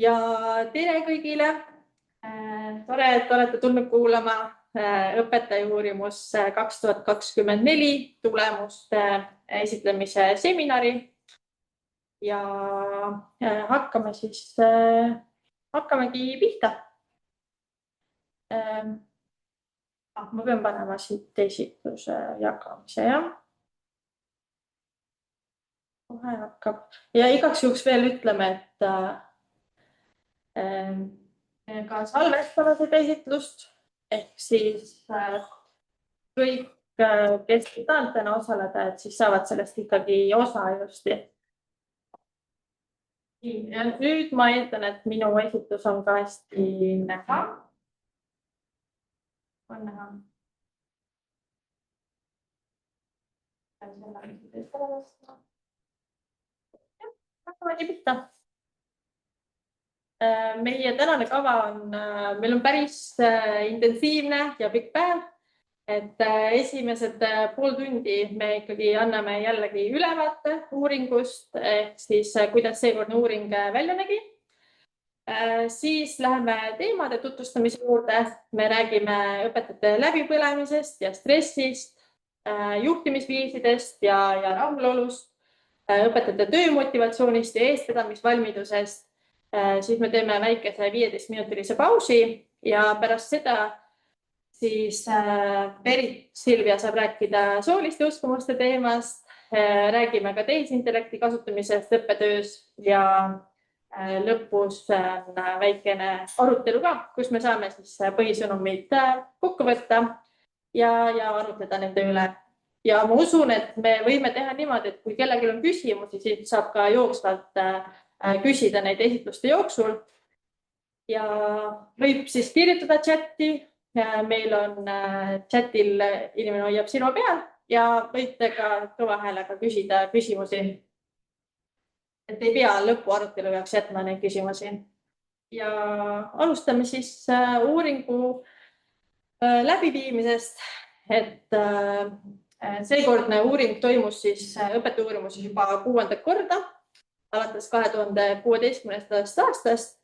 Ja tere kõigile! Tore, et olete tulnud kuulama õpetaja uurimus 2024 tulemuste esitlemise seminari. Ja hakkamegi pihta. Ma pean panema siit esitluse jagamise, jah. Kohe hakkab. Ja igaks juhuks veel ütleme, et ka salvestame seda esitlust, ehk siis kõik, kes tahavad täna osaleda, et siis saavad sellest ikkagi osa ilusti. Ja nüüd ma eeldan, et minu esitlus on ka hästi näha. On näha. Hakkamegi pihta. Meie tänane kava on, meil on päris intensiivne ja pikk päev, et esimesed pool tundi me ikkagi anname jällegi ülevaate uuringust, ehk siis kuidas seekordne uuring välja nägi. Siis läheme teemade tutvustamise juurde. Me räägime õpetajate läbipõlemisest ja stressist, juhtimisviisidest ja rahulolust, õpetajate töömotivatsioonist ja eestvedamisvalmidusest. Siis me teeme väikese 15-minutilise pausi ja pärast seda siis Berit Silvia saab rääkida sooliste uskumuste teemast, räägime ka tehisintellekti kasutamisest õppetöös ja lõpus väikene arutelu ka, kus me saame siis põhisõnumid kokku võtta ja arutleda nende üle. Ja ma usun, et me võime teha niimoodi, et kui kellelgi on küsimusi, siis saab ka jooksvalt küsida neid esitluste jooksul ja võib siis kirjutada chati. Meil on chatil inimene hoiab silma peal ja võite ka kõva häälega küsida küsimusi. Et ei pea lõpu arutelu jaoks jätma neid küsimusi. Ja alustame siis uuringu läbiviimisest, et seekordne uuring toimus siis õpetaja uurimuses juba 6. korda alates 2016. aastast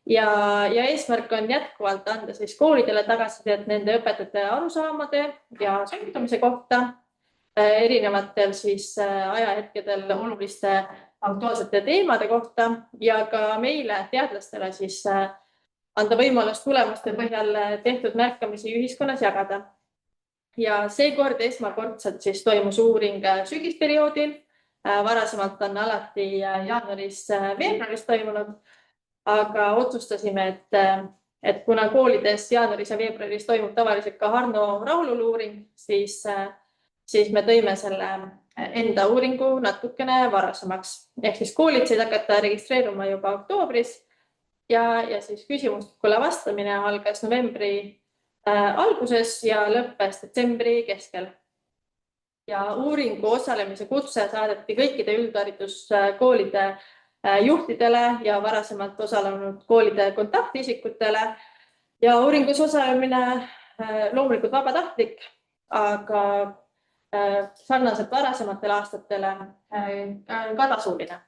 ja eesmärk on jätkuvalt anda siis koolidele tagasisidet nende õpetajate arusaamade ja suhtumise kohta erinevatel siis ajahetkedel oluliste aktuaalsete teemade kohta ja ka meile teadlastele siis anda võimalust tulemuste põhjal tehtud märkamisi ühiskonnas jagada. Ja seekord esmakordselt siis toimus uuring sügisperioodil. Varasemalt on alati jaanuaris-veebruaris toimunud, aga otsustasime, et kuna koolides jaanuaris ja veebruaris toimub tavaliselt ka Harno rahulolu uuring, siis me tõime selle enda uuringu natukene varasemaks. Ehk siis koolid said hakata registreeruma juba oktoobris ja siis küsimustikule vastamine algas novembri alguses ja lõppes detsembri keskel. Ja uuringu osalemise kutse saadeti kõikide üldhariduskoolide juhtidele ja varasemalt osalenud koolide kontaktisikutele. Ja uuringus osalemine loomulikult vabatahtlik, aga sarnaselt varasematele aastatele ka tasuline.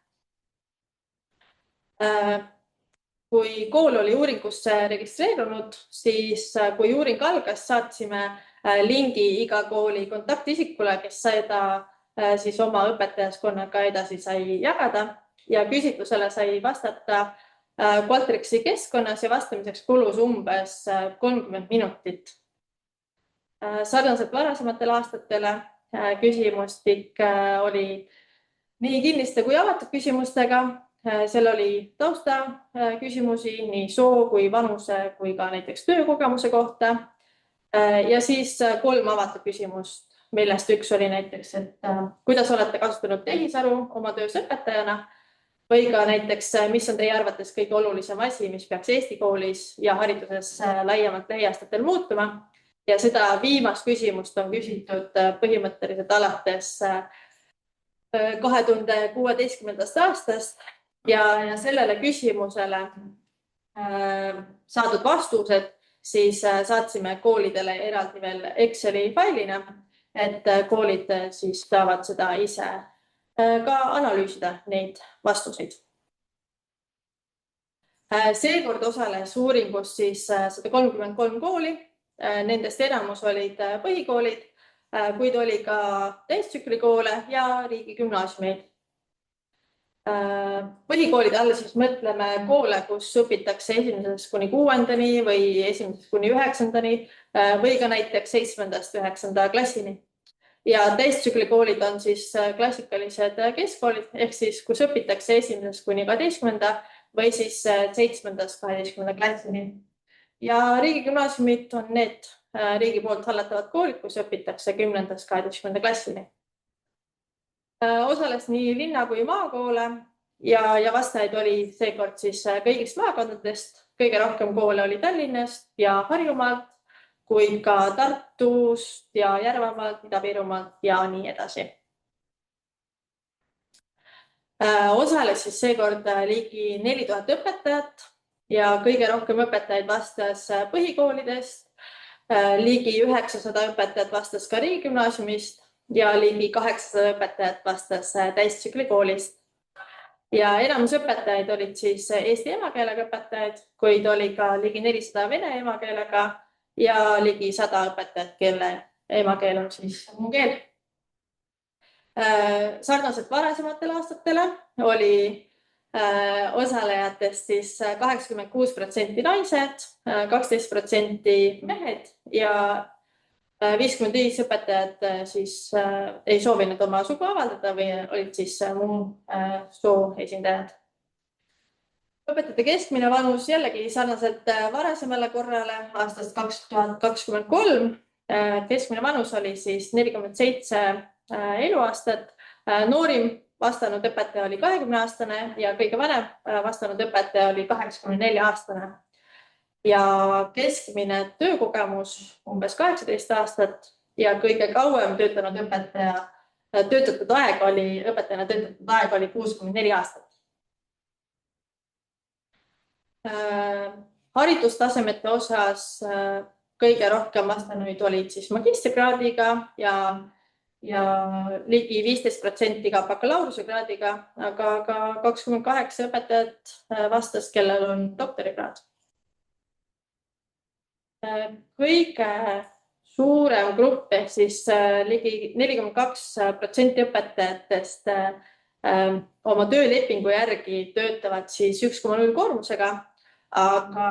Kui kool oli uuringusse registreerunud, siis kui uuring algas, saatsime lingi iga kooli kontaktisikule, kes seda siis oma õpetajaskonnaga edasi sai jagada ja küsitlusele sai vastata Qualtrics'i keskkonnas ja vastamiseks kulus umbes 30 minutit. Sarnaselt varasematele aastatele küsimustik oli nii kinniste kui avatud küsimustega. Seal oli tausta küsimusi nii soo kui vanuse kui ka näiteks töökogemuse kohta. Ja siis 3 avatud küsimust, millest üks oli näiteks, et kuidas olete kasutanud tehisaru oma töös õpetajana või ka näiteks, mis on teie arvates kõige olulisem asi, mis peaks Eesti koolis ja hariduses laiemalt lähiaastatel muutuma. Ja seda viimast küsimust on küsitud põhimõtteliselt alates 2016. aastast ja sellele küsimusele saadud vastused siis saatsime koolidele eraldi veel Exceli failina, et koolid siis saavad seda ise ka analüüsida neid vastuseid. Seekord osales uuringus siis 133 kooli, nendest enamus olid põhikoolid, kuid oli ka täistsüklikoole ja riigigümnaasiumeid. Põhikoolide all siis mõtleme koole, kus õpitakse 1. kuni 6. või 1. kuni 9. või ka näiteks 7.–9. klassini. Ja täistsüklikoolid on siis klassikalised keskkoolid, ehk siis kus õpitakse 1. kuni 12. või siis 7.–12. klassini. Ja riigigümnaasiumid on need riigi poolt hallatavad koolid, kus õpitakse 10.–12. klassini. Osales nii linna kui maakoole ja vastajaid oli seekord siis kõigist maakondadest. Kõige rohkem koole oli Tallinnast ja Harjumaalt, kuid ka Tartust ja Järvamaalt, Ida-Virumaalt ja nii edasi. Osales siis seekord ligi 4000 õpetajat ja kõige rohkem õpetajaid vastas põhikoolidest. Ligi 900 õpetajat vastas ka riigigümnaasiumist ja ligi 800 õpetajat vastas täistsüklikoolist. Ja enamus õpetajaid olid siis eesti emakeelega õpetajad, kuid oli ka ligi 400 vene emakeelega ja ligi 100 õpetajat, kelle emakeel on siis muu keel. Sarnaselt varasematele aastatele oli osalejatest siis 86% naised, 12% mehed ja 55 õpetajat siis ei soovinud oma sugu avaldada või olid siis muu soo esindajad. Õpetajate keskmine vanus jällegi sarnaselt varasemale korrale aastast 2023. Keskmine vanus oli siis 47 eluaastat. Noorim vastanud õpetaja oli 20-aastane ja kõige vanem vastanud õpetaja oli 84-aastane. Ja keskmine töökogemus umbes 18 aastat ja kõige kauem töötanud õpetajana töötatud aeg oli 64 aastat. Haridustasemete osas kõige rohkem vastanuid olid siis magistrikraadiga ja ligi 15% ka bakalaureusekraadiga, aga ka 28 õpetajat vastas, kellel on doktorikraad. Kõige suurem grupp ehk siis ligi 42% õpetajatest oma töölepingu järgi töötavad siis 1,0 koormusega, aga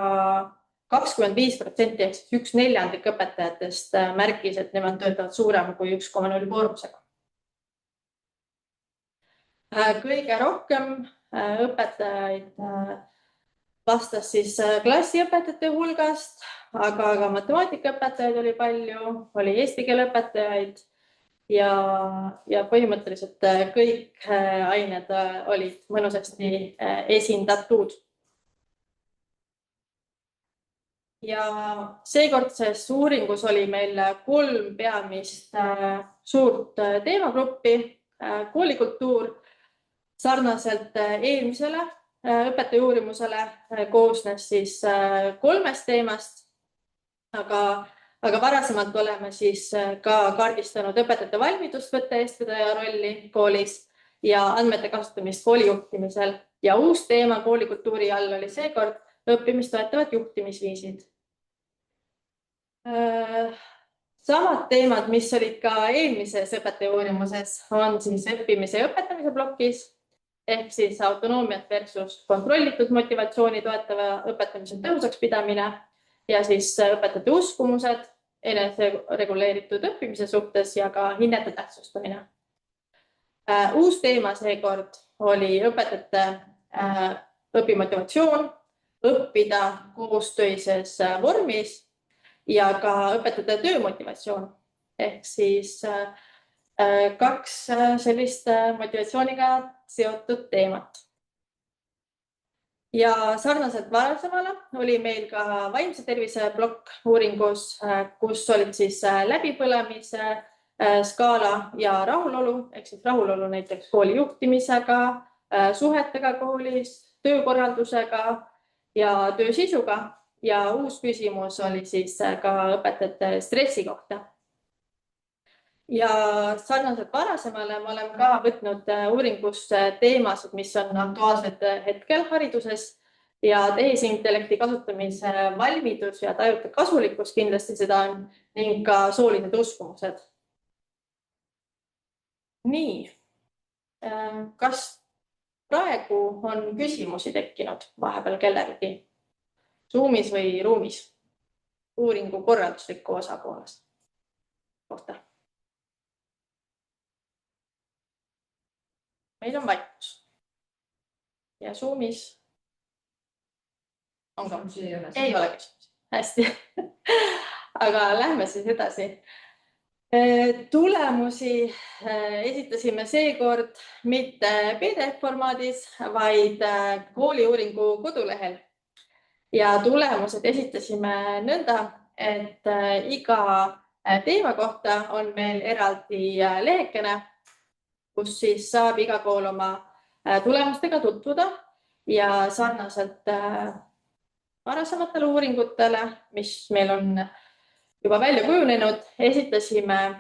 25% ehk siis 1/4 õpetajatest märkis, et nemad töötavad suurema kui 1,0 koormusega. Kõige rohkem õpetajaid vastas siis klassiõpetajate hulgast, aga ka matemaatikaõpetajaid oli palju, oli eesti keele õpetajaid ja põhimõtteliselt kõik ained olid mõnusasti esindatud. Ja seekordses uuringus oli meil 3 peamist suurt teemagruppi. Koolikultuur sarnaselt eelmisele õpetaja uurimusele koosnes siis 3 teemast, aga varasemalt oleme siis ka kaardistanud õpetajate valmidust võtta eestvedaja rolli koolis ja andmete kasutamist kooli juhtimisel. Ja uus teema koolikultuuri all oli seekord õppimist toetavad juhtimisviisid. Samad teemad, mis olid ka eelmises õpetaja uurimuses, on siis õppimise ja õpetamise plokis, ehk siis autonoomiat versus kontrollitud motivatsiooni toetava õpetamise tõhusaks pidamine ja siis õpetajate uskumused, enesereguleeritud õppimise suhtes ja ka hinnete tähtsustamine. Uus teema seekord oli õpetajate õpimotivatsioon, õppida koostöises vormis ja ka õpetajate töömotivatsioon, ehk siis 2 sellist motivatsiooniga seotud teemat. Ja sarnaselt varasemale oli meil ka vaimse tervise plokk uuringus, kus olid siis läbipõlemise skaala ja rahulolu, ehk siis rahulolu näiteks kooli juhtimisega, suhetega koolis, töökorraldusega ja töö sisuga. Ja uus küsimus oli siis ka õpetajate stressi kohta. Ja sarnaselt varasemale me oleme ka võtnud uuringusse teemasid, mis on aktuaalsed hetkel hariduses ja tehisintellekti kasutamise valmidus ja tajuta kasulikkus kindlasti seda on ning ka soolised uskumused. Nii, kas praegu on küsimusi tekkinud vahepeal kellelgi Zoomis või ruumis uuringu korraldusliku osapoolest kohta? Meil on vaikus. Ja Zoomis on ka. Ei ole küsimusi. Hästi. Aga lähme siis edasi. Tulemusi esitasime seekord mitte PDF-formaadis, vaid kooliuuringu kodulehel. Ja tulemused esitasime nõnda, et iga teema kohta on meil eraldi lehekene, kus siis saab iga kool oma tulemustega tutvuda ja sarnaselt varasematele uuringutele, mis meil on juba välja kujunenud, esitasime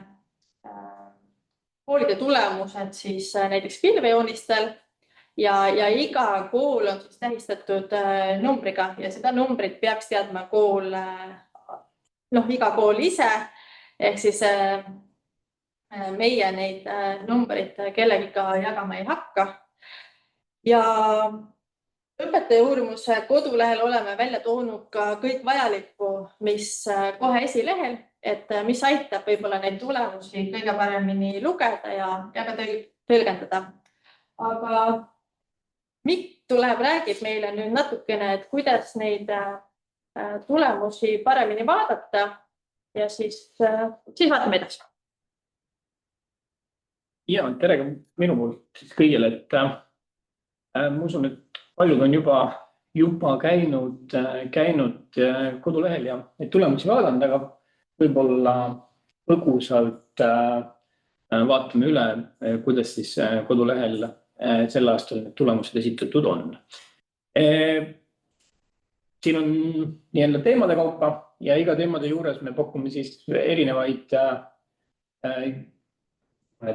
koolide tulemused siis näiteks pilvejoonistel ja iga kool on siis tähistatud numbriga ja seda numbrit peaks teadma kool, iga kool ise, ehk siis meie neid numbreid kellegiga jagama ei hakka. Ja õpetaja uurimuse kodulehel oleme välja toonud ka kõik vajalikku, mis kohe esilehel, et mis aitab võib-olla neid tulemusi kõige paremini lugeda ja ka tõlgendada. Aga Mikk tuleb, räägib meile nüüd natukene, et kuidas neid tulemusi paremini vaadata ja siis vaatame edasi. Ja, tere minu poolt kõigile, et ma usun, et paljud on juba käinud kodulehel ja neid tulemusi vaadanud, aga võib-olla põgusalt vaatame üle, kuidas siis kodulehel sel aastal need tulemused esitatud on. Siin on nii-öelda teemade kaupa ja iga teemade juures me pakume siis erinevaid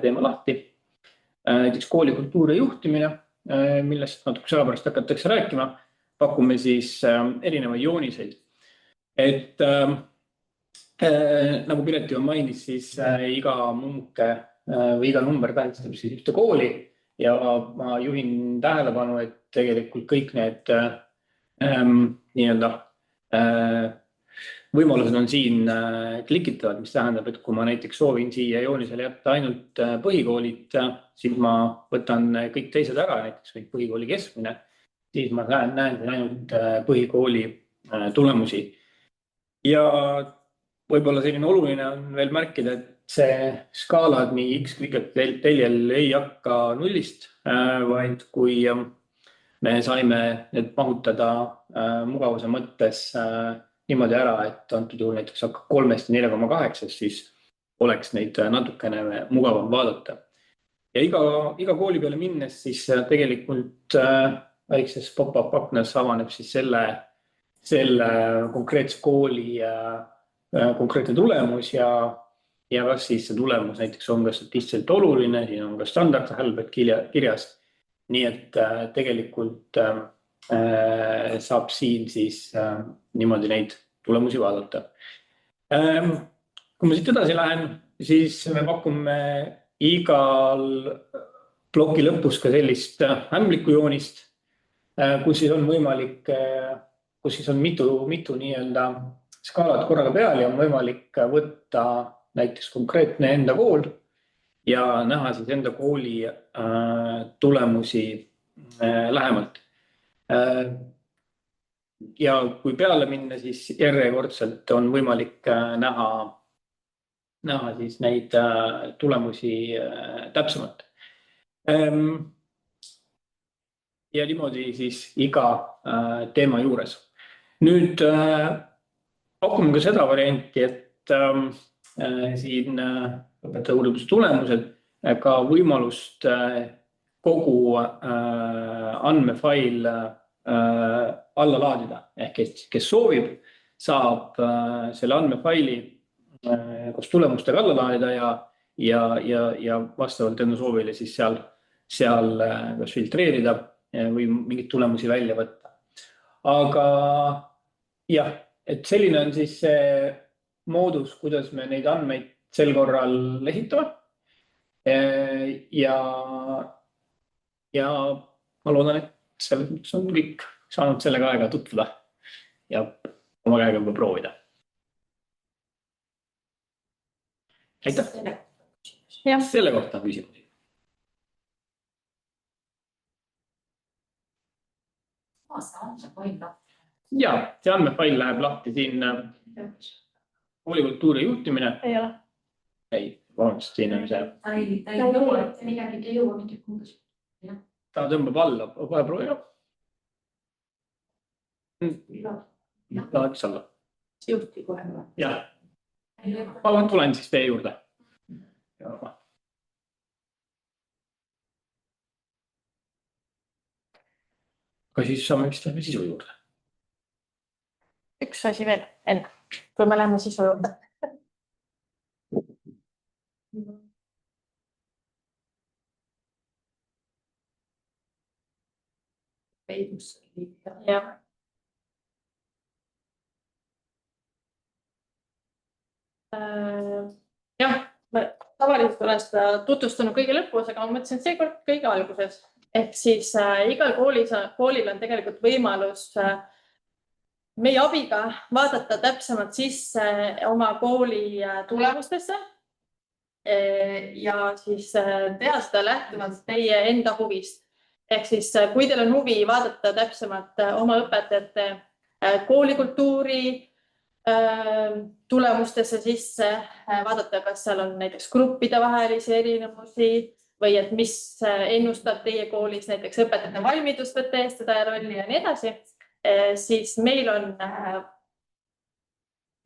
teema lahti. Näiteks koolikultuur ja juhtimine, millest natuke selle pärast hakatakse rääkima, pakume siis erinevaid jooniseid. Et nagu Pireti on mainis, siis iga munke või iga number tähistab siis ühte kooli ja ma juhin tähelepanu, et tegelikult kõik need nii-öelda võimalused on siin klikitavad, mis tähendab, et kui ma näiteks soovin siia joonisele jätta ainult põhikoolid, siis ma võtan kõik teised ära, näiteks või põhikooli keskmine, siis ma näen ainult põhikooli tulemusi. Ja võib-olla selline oluline on veel märkida, et see skaalad nii X-teljel ei hakka nullist, vaid kui me saime need mahutada mugavuse mõttes niimoodi ära, et antud juhul näiteks hakkab 3-st ja 4,8, siis oleks neid natukene mugavam vaadata. Ja iga kooli peale minnes siis tegelikult väikses pop-up aknas avaneb siis selle konkreetse kooli konkreetne tulemus ja kas siis see tulemus näiteks on ka statistiliselt oluline, siin on ka standardhälbed kirjas. Nii et tegelikult saab siin siis niimoodi neid tulemusi vaadata. Kui ma siit edasi lähen, siis me pakume igal ploki lõpus ka sellist ämblikku joonist, kus siis on võimalik, kus siis on mitu nii-öelda skaalad korraga peal ja on võimalik võtta näiteks konkreetne enda kool ja näha siis enda kooli tulemusi lähemalt. Ja kui peale minna, siis järjekordselt on võimalik näha siis neid tulemusi täpsemalt. Ja niimoodi siis iga teema juures. Nüüd pakume ka seda varianti, et siin õpetaja uurimuse tulemused ka võimalust kogu andmefail alla laadida. Ehk kes soovib, saab selle andmefaili koos tulemustega alla laadida ja vastavalt enda soovile siis seal kas filtreerida või mingeid tulemusi välja võtta. aga jah, et selline on siis see moodus, kuidas me neid andmeid sel korral esitame. Ja ma loodan, et selles mõttes on kõik saanud sellega aega tutvuda ja oma käega juba proovida. Aitäh! Selle kohta on küsimusi. Ja, see andmefail läheb lahti siin koolikultuuri juhtimine. Ei ole. Ei, vabandust, siin on see. Ta tõmbab alla, kohe proovida. Laadis alla. Juhti kohe. Jah. Ma tulen siis teie juurde. Aga siis saame vist lähme sisu juurde. Üks asi veel enne, kui me lähme sisu juurde. Jah, tavaliselt olen seda tutvustanud kõige lõpus, aga ma mõtlesin, et seekord kõige alguses. Ehk siis igal koolil on tegelikult võimalus meie abiga vaadata täpsemalt sisse oma kooli tulemustesse ja siis teha seda lähtuvalt teie enda huvist. Ehk siis, kui teil on huvi vaadata täpsemalt oma õpetajate koolikultuuri tulemustesse sisse, vaadata, kas seal on näiteks gruppide vahelisi erinevusi või et mis ennustab teie koolis näiteks õpetajate valmidust võtta eestvedaja rolli ja nii edasi, siis meil on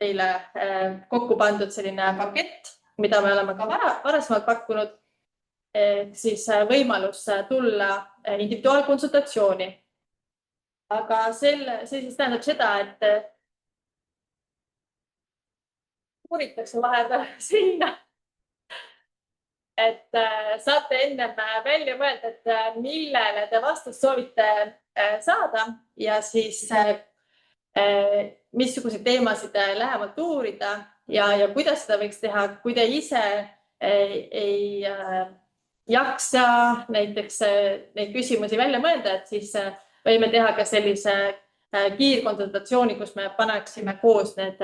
teile kokku pandud selline pakett, mida me oleme ka varasemalt pakkunud, siis võimalus tulla individuaalkonsultatsiooni. Aga see siis tähendab seda, et uuritakse vahepeal sinna, et saate ennem välja mõelda, et millele te vastust soovite saada ja siis missuguseid teemasid lähemalt uurida ja kuidas seda võiks teha, kui te ise ei jaksa näiteks neid küsimusi välja mõelda, et siis võime teha ka sellise kiirkonsultatsiooni, kus me paneksime koos need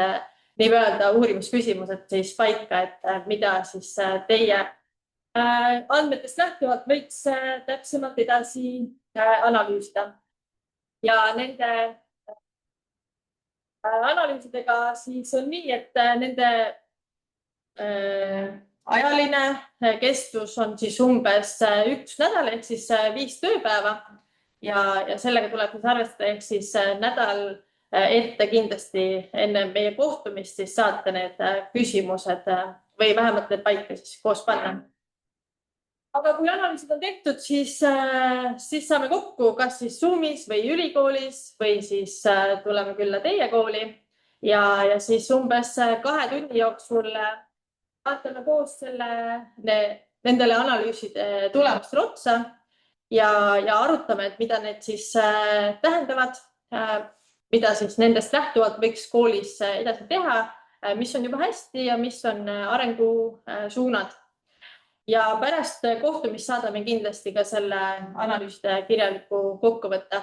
nii-öelda uurimisküsimused siis paika, et mida siis teie andmetest lähtuvalt võiks täpsemalt edasi analüüsida. Ja nende analüüsidega siis on nii, et nende ajaline kestus on siis umbes 1 nädal ehk siis 5 tööpäeva ja sellega tuleb siis arvestada ehk siis nädal ette kindlasti enne meie kohtumist siis saate need küsimused või vähemalt need paika siis koos panna. Aga kui analüüsid on tehtud, siis saame kokku kas siis Zoomis või ülikoolis või siis tuleme külla teie kooli ja siis umbes 2 tunni jooksul vaatame koos nendele analüüside tulemustele otsa ja arutame, et mida need siis tähendavad, mida siis nendest lähtuvalt võiks koolis edasi teha, mis on juba hästi ja mis on arengusuunad. Ja pärast kohtumist saadame kindlasti ka selle analüüside kirjaliku kokkuvõtte.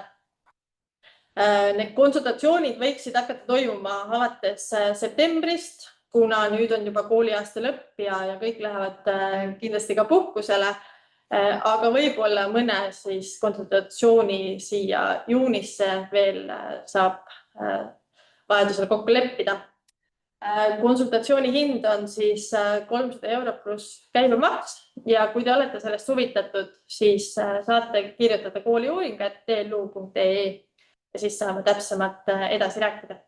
Need konsultatsioonid võiksid hakata toimuma alates septembrist, kuna nüüd on juba kooliaasta lõpp ja kõik lähevad kindlasti ka puhkusele, aga võib-olla mõne siis konsultatsiooni siia juunisse veel saab vajadusel kokku leppida. Konsultatsiooni hind on siis 300 € pluss käibemaks ja kui te olete sellest huvitatud, siis saate kirjutada kooliuuring@tlu.ee ja siis saame täpsemalt edasi rääkida.